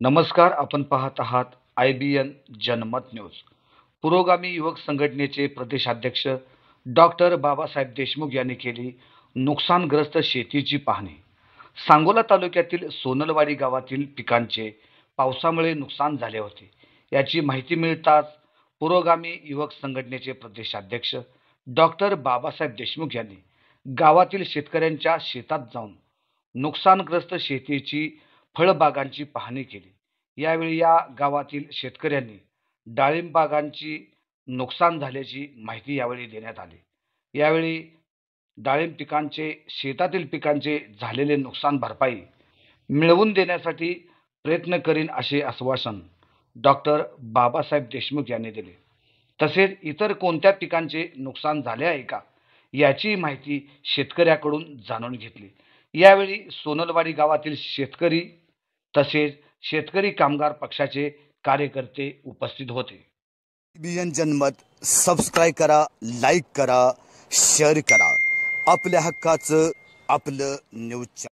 नमस्कार. आपण पाहत आहात IBN जनमत न्यूज. पुरोगामी युवक संघटनेचे प्रदेशाध्यक्ष डॉक्टर बाबासाहेब देशमुख यांनी केली नुकसानग्रस्त शेतीची पाहणी. सांगोला तालुक्यातील सोनलवाडी गावातील पिकांचे पावसामुळे नुकसान झाले होते. याची माहिती मिळताच पुरोगामी युवक संघटनेचे प्रदेशाध्यक्ष डॉक्टर बाबासाहेब देशमुख यांनी गावातील शेतकऱ्यांच्या शेतात जाऊन नुकसानग्रस्त शेतीची फळबागांची पाहणी केली. यावेळी या गावातील शेतकऱ्यांनी डाळिंब बागांची नुकसान झाल्याची माहिती यावेळी देण्यात आली. यावेळी डाळिंब पिकांचे शेतातील पिकांचे झालेले नुकसान भरपाई मिळवून देण्यासाठी प्रयत्न करीन असे आश्वासन डॉक्टर बाबासाहेब देशमुख यांनी दिले. तसेच इतर कोणत्या पिकांचे नुकसान झाले आहे का याची माहिती शेतकऱ्याकडून जाणून घेतली. यावेळी सोनलवाडी गावातील शेतकरी तसेच शेतकरी कामगार पक्षाचे कार्यकर्ते उपस्थित होते. IBN जनमत सबस्क्राईब करा, लाईक करा, शेअर करा. आपल्या हक्काचं आपलं न्यूज.